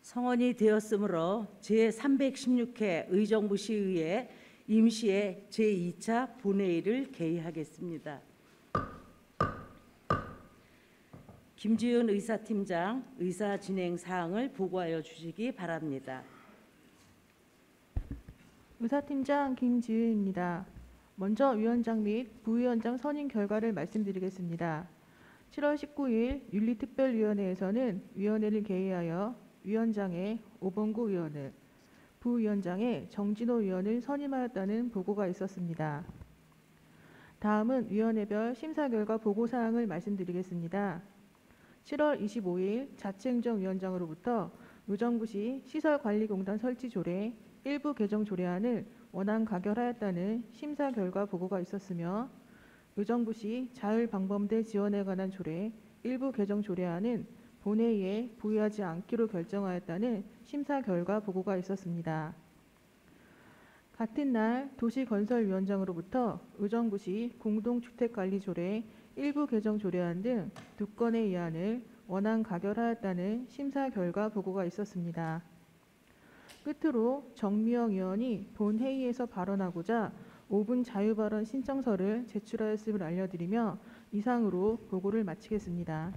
성원이 되었으므로 제316회 의정부시의회 임시의 제2차 본회의를 개의하겠습니다. 김지은 의사팀장 의사 진행 사항을 보고하여 주시기 바랍니다. 의사팀장 김지은입니다. 먼저 위원장 및 부위원장 선임 결과를 말씀드리겠습니다. 7월 19일 윤리특별위원회에서는 위원회를 개의하여 위원장의 오범구 의원을, 부위원장의 정진호 의원을 선임하였다는 보고가 있었습니다. 다음은 위원회별 심사 결과 보고사항을 말씀드리겠습니다. 7월 25일 자치행정위원장으로부터 의정부시 시설관리공단 설치 조례 일부 개정 조례안을 원안 가결하였다는 심사 결과 보고가 있었으며, 의정부시 자율방범대 지원에 관한 조례 일부 개정 조례안은 본회의에 부의하지 않기로 결정하였다는 심사 결과 보고가 있었습니다. 같은 날 도시건설위원장으로부터 의정부시 공동주택관리조례 일부 개정 조례안 등 2건의 의안을 원안 가결하였다는 심사 결과 보고가 있었습니다. 끝으로 정미영 의원이 본회의에서 발언하고자 5분 자유발언 신청서를 제출하였음을 알려드리며 이상으로 보고를 마치겠습니다.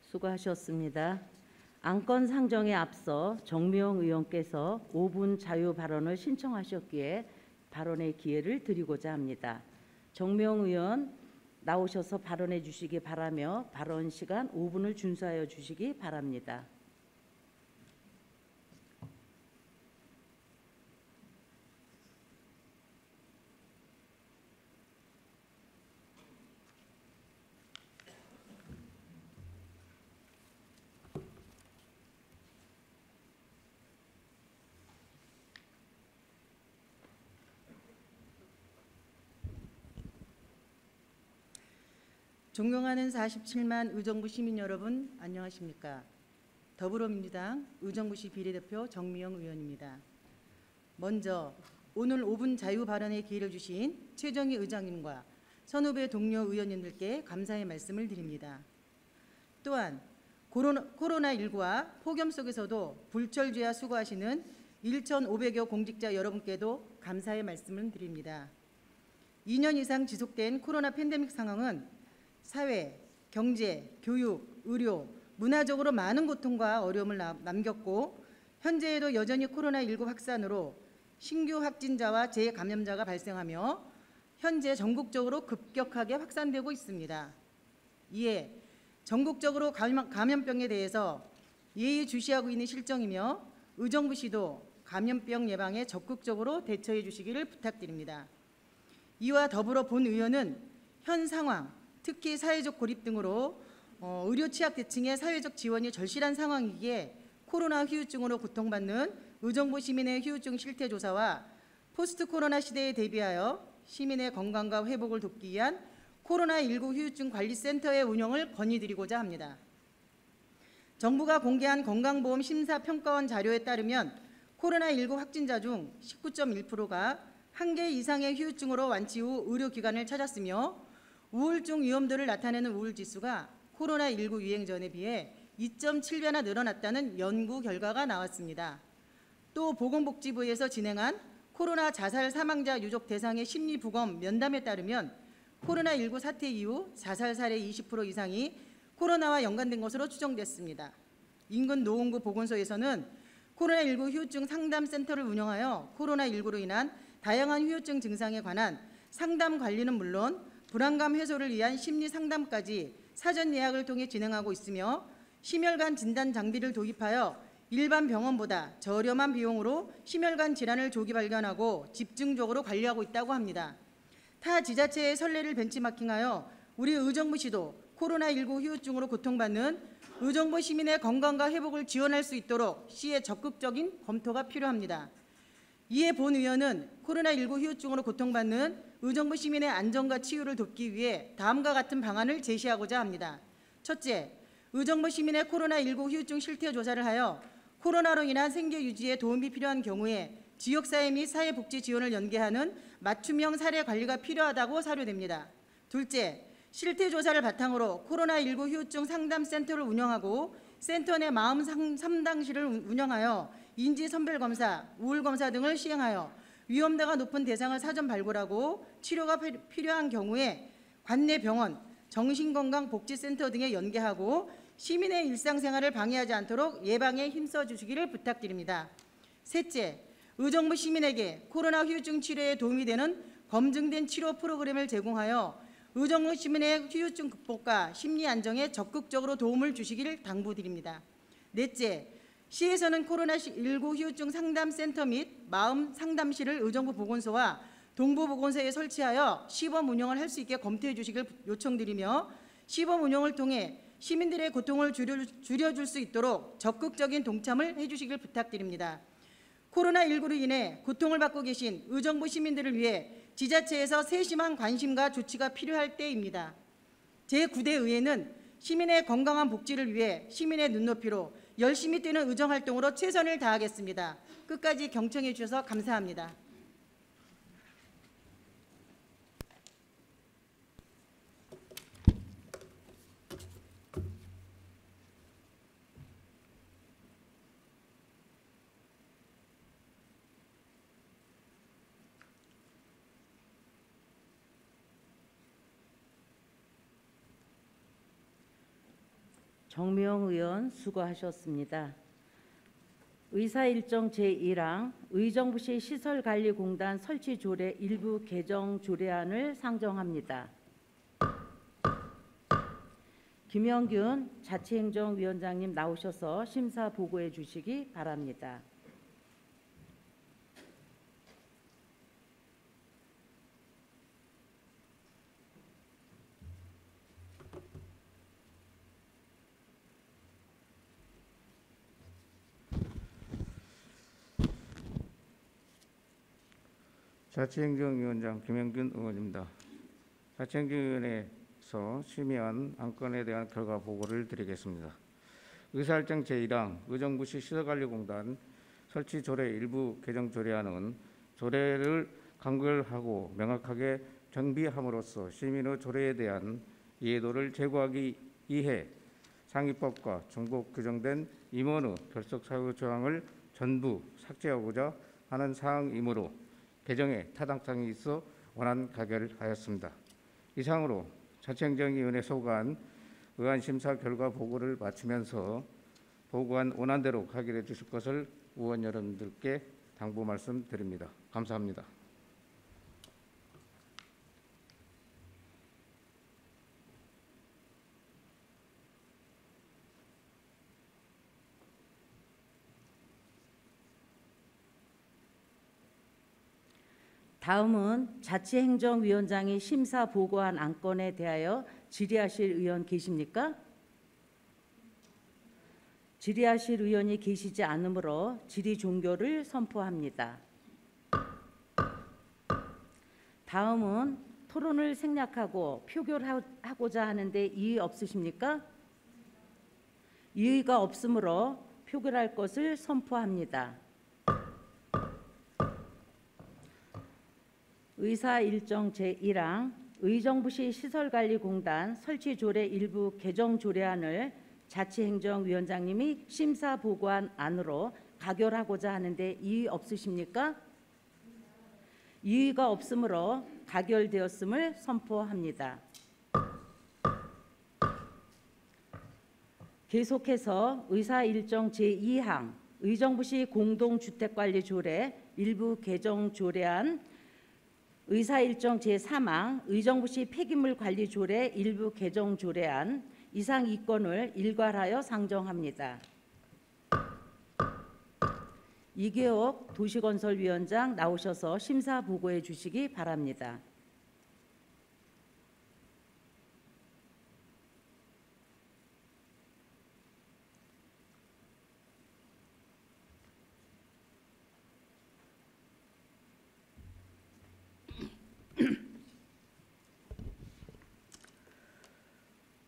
수고하셨습니다. 안건 상정에 앞서 정미영 의원께서 5분 자유 발언을 신청하셨기에 발언의 기회를 드리고자 합니다. 정미영 의원 나오셔서 발언해 주시기 바라며 발언 시간 5분을 준수하여 주시기 바랍니다. 존경하는 47만 의정부 시민 여러분, 안녕하십니까? 더불어민주당 의정부시 비례대표 정미영 의원입니다. 먼저 오늘 5분 자유 발언의 기회를 주신 최정희 의장님과 선후배 동료 의원님들께 감사의 말씀을 드립니다. 또한 코로나19와 폭염 속에서도 불철주야 수고하시는 1,500여 공직자 여러분께도 감사의 말씀을 드립니다. 2년 이상 지속된 코로나 팬데믹 상황은 사회, 경제, 교육, 의료, 문화적으로 많은 고통과 어려움을 남겼고, 현재에도 여전히 코로나19 확산으로 신규 확진자와 재감염자가 발생하며 현재 전국적으로 급격하게 확산되고 있습니다. 이에 전국적으로 감염병에 대해서 예의주시하고 있는 실정이며, 의정부시도 감염병 예방에 적극적으로 대처해 주시기를 부탁드립니다. 이와 더불어 본 의원은 현 상황, 특히 사회적 고립 등으로 의료 취약 계층의 사회적 지원이 절실한 상황이기에 코로나 후유증으로 고통받는 의정부 시민의 후유증 실태 조사와 포스트 코로나 시대에 대비하여 시민의 건강과 회복을 돕기 위한 코로나19 후유증 관리센터의 운영을 건의드리고자 합니다. 정부가 공개한 건강보험 심사평가원 자료에 따르면 코로나19 확진자 중 19.1%가 1개 이상의 후유증으로 완치 후 의료기관을 찾았으며, 우울증 위험도를 나타내는 우울지수가 코로나19 유행 전에 비해 2.7배나 늘어났다는 연구 결과가 나왔습니다. 또 보건복지부에서 진행한 코로나 자살 사망자 유족 대상의 심리부검 면담에 따르면 코로나19 사태 이후 자살 사례 20% 이상이 코로나와 연관된 것으로 추정됐습니다. 인근 노원구 보건소에서는 코로나19 후유증 상담센터를 운영하여 코로나19로 인한 다양한 후유증 증상에 관한 상담 관리는 물론 불안감 해소를 위한 심리 상담까지 사전 예약을 통해 진행하고 있으며, 심혈관 진단 장비를 도입하여 일반 병원보다 저렴한 비용으로 심혈관 질환을 조기 발견하고 집중적으로 관리하고 있다고 합니다. 타 지자체의 선례를 벤치마킹하여 우리 의정부시도 코로나19 후유증으로 고통받는 의정부 시민의 건강과 회복을 지원할 수 있도록 시의 적극적인 검토가 필요합니다. 이에 본 의원은 코로나19 후유증으로 고통받는 의정부 시민의 안전과 치유를 돕기 위해 다음과 같은 방안을 제시하고자 합니다. 첫째, 의정부 시민의 코로나19 후유증 실태 조사를 하여 코로나로 인한 생계 유지에 도움이 필요한 경우에 지역사회 및 사회복지 지원을 연계하는 맞춤형 사례 관리가 필요하다고 사료됩니다. 둘째, 실태 조사를 바탕으로 코로나19 후유증 상담센터를 운영하고 센터 내 마음 상담실을 운영하여 인지 선별 검사, 우울 검사 등을 시행하여 위험도가 높은 대상을 사전 발굴하고 치료가 필요한 경우에 관내 병원, 정신건강복지센터 등에 연계하고 시민의 일상생활을 방해하지 않도록 예방에 힘써 주시기를 부탁드립니다. 셋째, 의정부 시민에게 코로나 후유증 치료에 도움이 되는 검증된 치료 프로그램을 제공하여 의정부 시민의 후유증 극복과 심리 안정에 적극적으로 도움을 주시기를 당부드립니다. 넷째, 시에서는 코로나19 후유증 상담센터 및 마음 상담실을 의정부 보건소와 동부 보건소에 설치하여 시범 운영을 할 수 있게 검토해 주시길 요청드리며 시범 운영을 통해 시민들의 고통을 줄여줄 수 있도록 적극적인 동참을 해주시길 부탁드립니다. 코로나19로 인해 고통을 받고 계신 의정부 시민들을 위해 지자체에서 세심한 관심과 조치가 필요할 때입니다. 제9대 의회는 시민의 건강한 복지를 위해 시민의 눈높이로 열심히 뛰는 의정활동으로 최선을 다하겠습니다. 끝까지 경청해 주셔서 감사합니다. 정미영 의원 수고하셨습니다. 의사일정 제1항 의정부시 시설관리공단 설치 조례 일부 개정 조례안을 상정합니다. 김영균 자치행정위원장님 나오셔서 심사 보고해 주시기 바랍니다. 자치행정위원장 김영균 의원입니다. 자치행정위원회에서 심의한 안건에 대한 결과 보고를 드리겠습니다. 의사일정 제1항 의정부시 시설관리공단 설치 조례 일부 개정 조례안은 조례를 간결하고 명확하게 정비함으로써 시민의 조례에 대한 이해도를 제고하기 위해 상위법과 중복 규정된 임원의 결석 사유 조항을 전부 삭제하고자 하는 사항이므로 개정에 타당성이 있어 원안 가결하였습니다. 이상으로 자치행정위원회 소관 의안 심사 결과 보고를 마치면서 보고한 원안대로 가결해 주실 것을 의원 여러분들께 당부 말씀드립니다. 감사합니다. 다음은 자치행정위원장이 심사 보고한 안건에 대하여 질의하실 의원 계십니까? 질의하실 의원이 계시지 않으므로 질의 종결을 선포합니다. 다음은 토론을 생략하고 표결하고자 하는데 이의 없으십니까? 이의가 없으므로 표결할 것을 선포합니다. 의사일정 제1항 의정부시 시설관리공단 설치조례 일부 개정 조례안을 자치행정위원장님이 심사 보고한 안으로 가결하고자 하는데 이의 없으십니까? 이의가 없으므로 가결되었음을 선포합니다. 계속해서 의사일정 제2항 의정부시 공동주택관리조례 일부 개정 조례안 의사일정 제3항 의정부시 폐기물 관리 조례 일부 개정 조례안 이상 2건을 일괄하여 상정합니다. 이계옥 도시건설위원장 나오셔서 심사 보고해 주시기 바랍니다.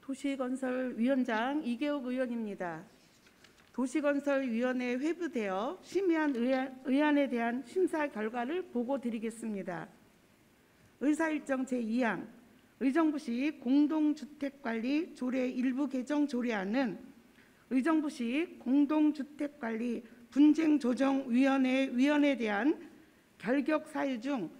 도시건설위원장 이계옥 의원입니다. 도시건설위원회에 회부되어 심의한 의안에 대한 심사 결과를 보고드리겠습니다. 의사일정 제2항 의정부시 공동주택관리 조례 일부 개정 조례안은 의정부시 공동주택관리 분쟁조정위원회 위원에 대한 결격 사유 중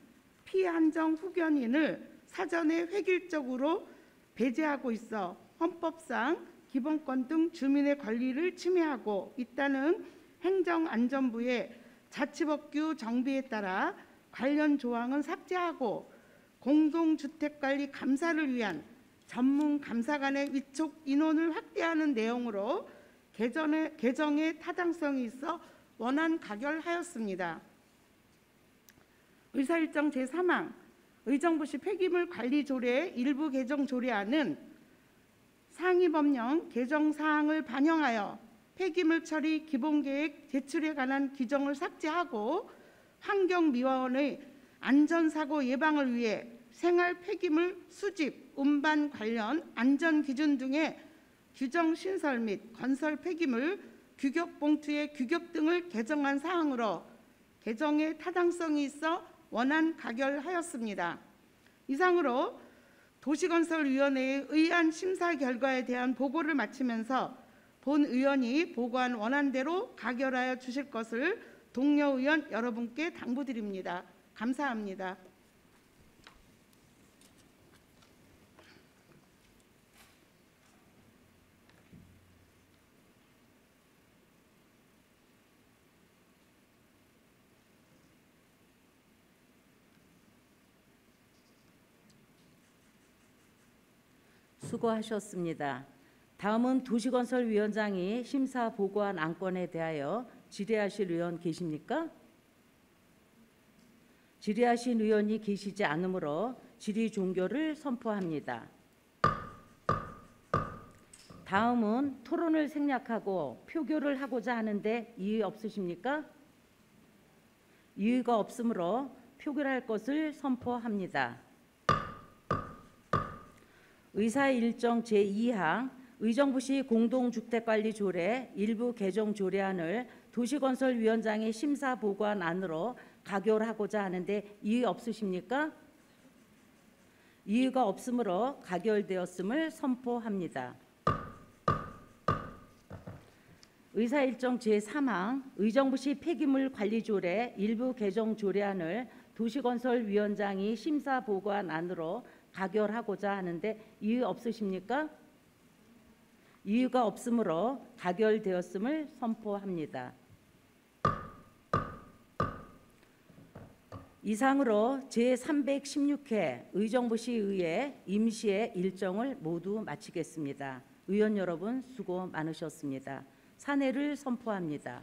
피한정 후견인을 사전에 획일적으로 배제하고 있어 헌법상 기본권 등 주민의 권리를 침해하고 있다는 행정안전부의 자치법규 정비에 따라 관련 조항은 삭제하고 공동주택관리 감사를 위한 전문 감사관의 위촉 인원을 확대하는 내용으로 개정의 타당성이 있어 원안 가결하였습니다. 의사일정 제3항 의정부시 폐기물 관리 조례 일부 개정 조례안은 상위 법령 개정 사항을 반영하여 폐기물 처리 기본계획 제출에 관한 규정을 삭제하고 환경미화원의 안전사고 예방을 위해 생활 폐기물 수집, 운반 관련 안전기준 등의 규정 신설 및 건설 폐기물 규격 봉투의 규격 등을 개정한 사항으로 개정의 타당성이 있어 원안 가결하였습니다. 이상으로 도시건설위원회의 의안 심사 결과에 대한 보고를 마치면서 본 의원이 보고한 원안대로 가결하여 주실 것을 동료 의원 여러분께 당부드립니다. 감사합니다. 수고하셨습니다. 다음은 도시건설위원장이 심사 보고한 안건에 대하여 질의하실 의원 계십니까? 질의하신 의원이 계시지 않으므로 질의 종결을 선포합니다. 다음은 토론을 생략하고 표결을 하고자 하는데 이의 없으십니까? 이의가 없으므로 표결할 것을 선포합니다. 의사일정 제2항 의정부시 공동주택관리조례 일부 개정 조례안을 도시건설위원장이 심사 보고한 안으로 가결하고자 하는데 이의 없으십니까? 이의가 없으므로 가결되었음을 선포합니다. 의사일정 제3항 의정부시 폐기물 관리조례 일부 개정 조례안을 도시건설위원장이 심사 보고한 안으로 가결하고자 하는데 이의 없으십니까? 이의가 없으므로 가결되었음을 선포합니다. 이상으로 제316회 의정부시의회 임시의 일정을 모두 마치겠습니다. 의원 여러분 수고 많으셨습니다. 산회를 선포합니다.